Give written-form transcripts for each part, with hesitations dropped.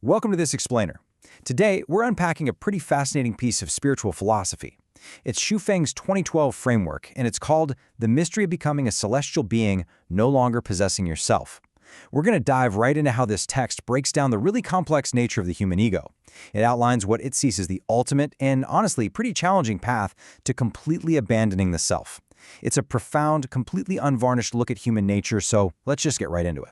Welcome to This Explainer. Today, we're unpacking a pretty fascinating piece of spiritual philosophy. It's Xu Feng's 2012 framework, and it's called The Mystery of Becoming a Celestial Being No Longer Possessing Yourself. We're going to dive right into how this text breaks down the really complex nature of the human ego. It outlines what it sees as the ultimate and, honestly, pretty challenging path to completely abandoning the self. It's a profound, completely unvarnished look at human nature, so let's just get right into it.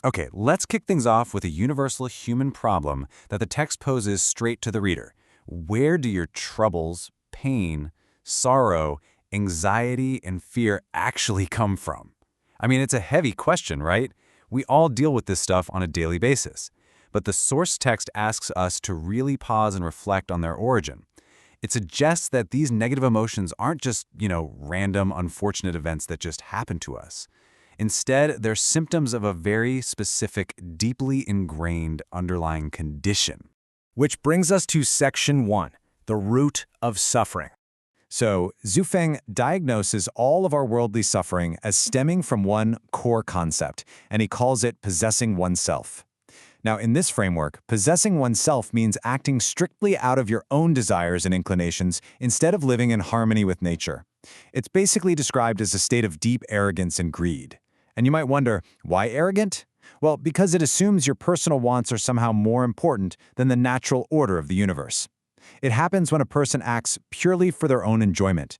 Okay, let's kick things off with a universal human problem that the text poses straight to the reader. Where do your troubles, pain, sorrow, anxiety, and fear actually come from? I mean, it's a heavy question, right? We all deal with this stuff on a daily basis. But the source text asks us to really pause and reflect on their origin. It suggests that these negative emotions aren't just, random, unfortunate events that just happen to us. Instead, they're symptoms of a very specific, deeply ingrained underlying condition. Which brings us to Section 1, the root of suffering. So, Xu Feng diagnoses all of our worldly suffering as stemming from one core concept, and he calls it possessing oneself. Now, in this framework, possessing oneself means acting strictly out of your own desires and inclinations instead of living in harmony with nature. It's basically described as a state of deep arrogance and greed. And you might wonder, why arrogant? Well, because it assumes your personal wants are somehow more important than the natural order of the universe. It happens when a person acts purely for their own enjoyment,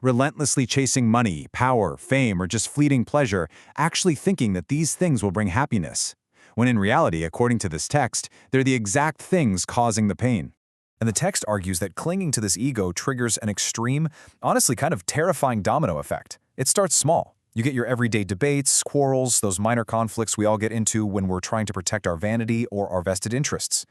relentlessly chasing money, power, fame, or just fleeting pleasure, actually thinking that these things will bring happiness. When in reality, according to this text, they're the exact things causing the pain. And the text argues that clinging to this ego triggers an extreme, honestly kind of terrifying domino effect. It starts small. You get your everyday debates, quarrels, those minor conflicts we all get into when we're trying to protect our vanity or our vested interests.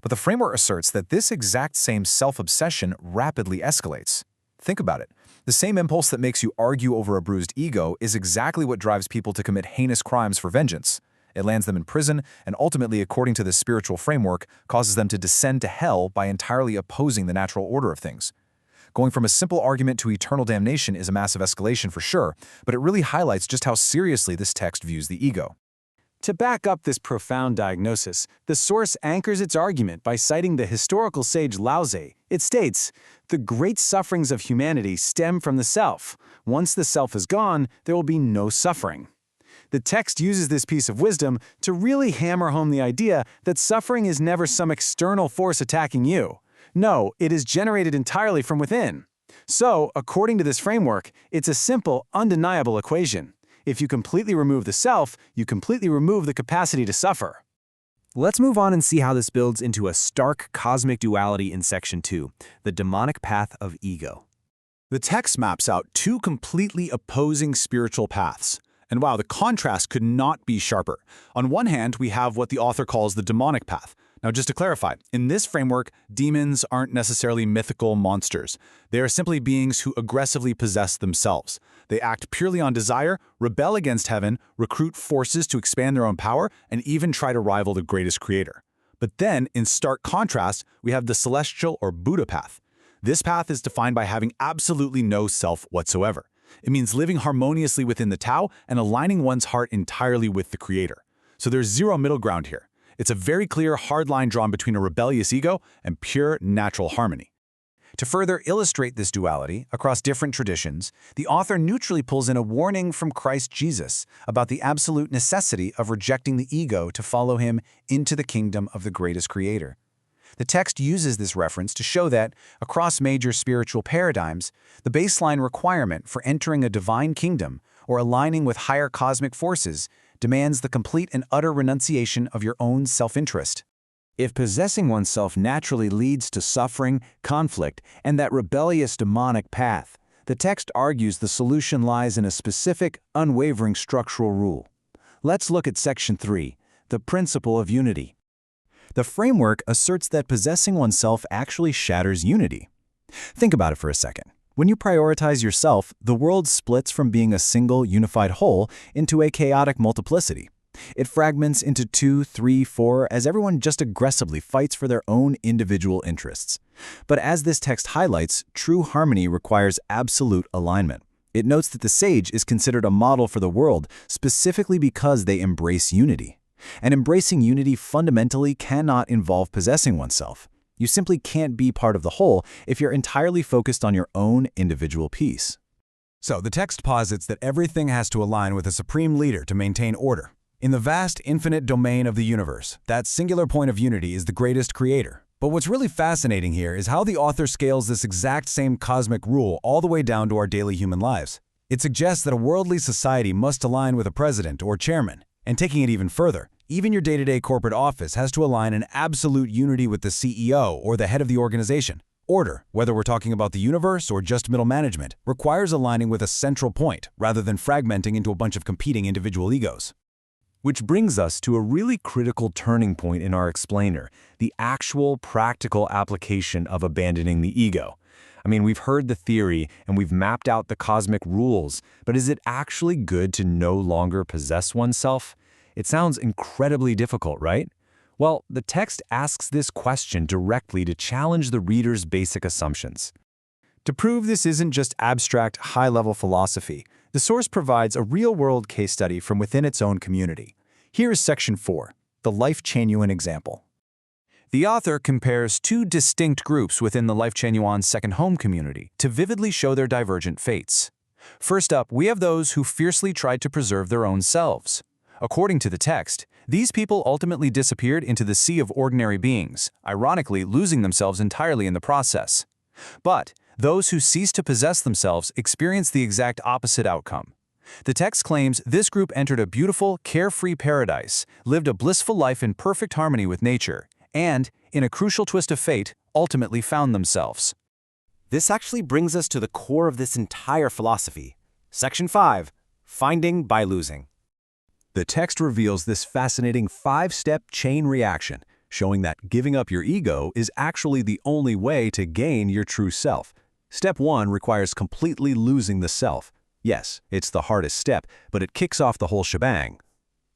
But the framework asserts that this exact same self-obsession rapidly escalates. Think about it. The same impulse that makes you argue over a bruised ego is exactly what drives people to commit heinous crimes for vengeance. It lands them in prison and ultimately, according to this spiritual framework, causes them to descend to hell by entirely opposing the natural order of things. Going from a simple argument to eternal damnation is a massive escalation for sure, but it really highlights just how seriously this text views the ego. To back up this profound diagnosis, the source anchors its argument by citing the historical sage Lao Tzu. It states, "The great sufferings of humanity stem from the self. Once the self is gone, there will be no suffering." The text uses this piece of wisdom to really hammer home the idea that suffering is never some external force attacking you. No, it is generated entirely from within. So, according to this framework, it's a simple, undeniable equation. If you completely remove the self, you completely remove the capacity to suffer. Let's move on and see how this builds into a stark cosmic duality in Section 2, the demonic path of ego. The text maps out two completely opposing spiritual paths. And wow, the contrast could not be sharper. On one hand, we have what the author calls the demonic path. Now, just to clarify, in this framework, demons aren't necessarily mythical monsters. They are simply beings who aggressively possess themselves. They act purely on desire, rebel against heaven, recruit forces to expand their own power, and even try to rival the greatest creator. But then, in stark contrast, we have the celestial or Buddha path. This path is defined by having absolutely no self whatsoever. It means living harmoniously within the Tao and aligning one's heart entirely with the Creator. So there's zero middle ground here. It's a very clear, hard line drawn between a rebellious ego and pure natural harmony. To further illustrate this duality across different traditions, the author neutrally pulls in a warning from Christ Jesus about the absolute necessity of rejecting the ego to follow him into the kingdom of the greatest Creator. The text uses this reference to show that, across major spiritual paradigms, the baseline requirement for entering a divine kingdom or aligning with higher cosmic forces demands the complete and utter renunciation of your own self-interest. If possessing oneself naturally leads to suffering, conflict, and that rebellious demonic path, the text argues the solution lies in a specific, unwavering structural rule. Let's look at Section 3, the principle of unity. The framework asserts that possessing oneself actually shatters unity. Think about it for a second. When you prioritize yourself, the world splits from being a single, unified whole into a chaotic multiplicity. It fragments into 2, 3, 4 as everyone just aggressively fights for their own individual interests. But as this text highlights, true harmony requires absolute alignment. It notes that the sage is considered a model for the world specifically because they embrace unity. And embracing unity fundamentally cannot involve possessing oneself. You simply can't be part of the whole if you're entirely focused on your own individual piece. So the text posits that everything has to align with a supreme leader to maintain order. In the vast, infinite domain of the universe, that singular point of unity is the greatest creator. But what's really fascinating here is how the author scales this exact same cosmic rule all the way down to our daily human lives. It suggests that a worldly society must align with a president or chairman. And taking it even further, even your day-to-day corporate office has to align in absolute unity with the CEO or the head of the organization. Order, whether we're talking about the universe or just middle management, requires aligning with a central point rather than fragmenting into a bunch of competing individual egos. Which brings us to a really critical turning point in our explainer, the actual practical application of abandoning the ego. I mean, we've heard the theory and we've mapped out the cosmic rules, but is it actually good to no longer possess oneself? It sounds incredibly difficult, right? Well, the text asks this question directly to challenge the reader's basic assumptions. To prove this isn't just abstract, high-level philosophy, the source provides a real-world case study from within its own community. Here is Section 4, the Life Genuine example. The author compares two distinct groups within the Life Genuine Second Home community to vividly show their divergent fates. First up, we have those who fiercely tried to preserve their own selves. According to the text, these people ultimately disappeared into the sea of ordinary beings, ironically losing themselves entirely in the process. But those who ceased to possess themselves experienced the exact opposite outcome. The text claims this group entered a beautiful, carefree paradise, lived a blissful life in perfect harmony with nature, and, in a crucial twist of fate, ultimately found themselves. This actually brings us to the core of this entire philosophy. Section 5, Finding by Losing. The text reveals this fascinating 5-step chain reaction, showing that giving up your ego is actually the only way to gain your true self. Step 1 requires completely losing the self. Yes, it's the hardest step, but it kicks off the whole shebang.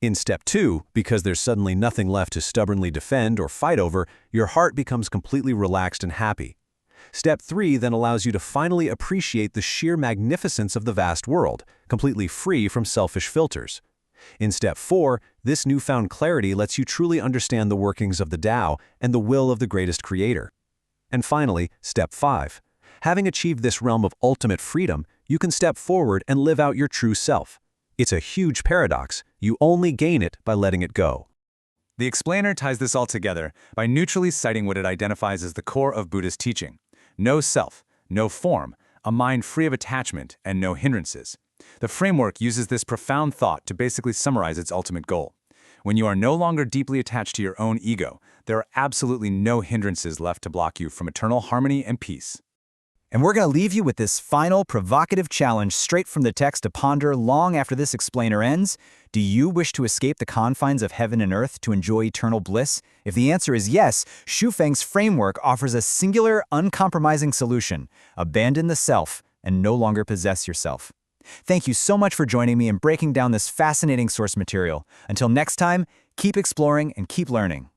In Step 2, because there's suddenly nothing left to stubbornly defend or fight over, your heart becomes completely relaxed and happy. Step 3 then allows you to finally appreciate the sheer magnificence of the vast world, completely free from selfish filters. In Step 4, this newfound clarity lets you truly understand the workings of the Tao and the will of the greatest creator. And finally, Step 5. Having achieved this realm of ultimate freedom, you can step forward and live out your true self. It's a huge paradox. You only gain it by letting it go. The explainer ties this all together by neutrally citing what it identifies as the core of Buddhist teaching: no self, no form, a mind free of attachment, and no hindrances. The framework uses this profound thought to basically summarize its ultimate goal. When you are no longer deeply attached to your own ego, there are absolutely no hindrances left to block you from eternal harmony and peace. And we're going to leave you with this final provocative challenge straight from the text to ponder long after this explainer ends. Do you wish to escape the confines of heaven and earth to enjoy eternal bliss? If the answer is yes, Xu Feng's framework offers a singular, uncompromising solution: abandon the self and no longer possess yourself. Thank you so much for joining me in breaking down this fascinating source material. Until next time, keep exploring and keep learning.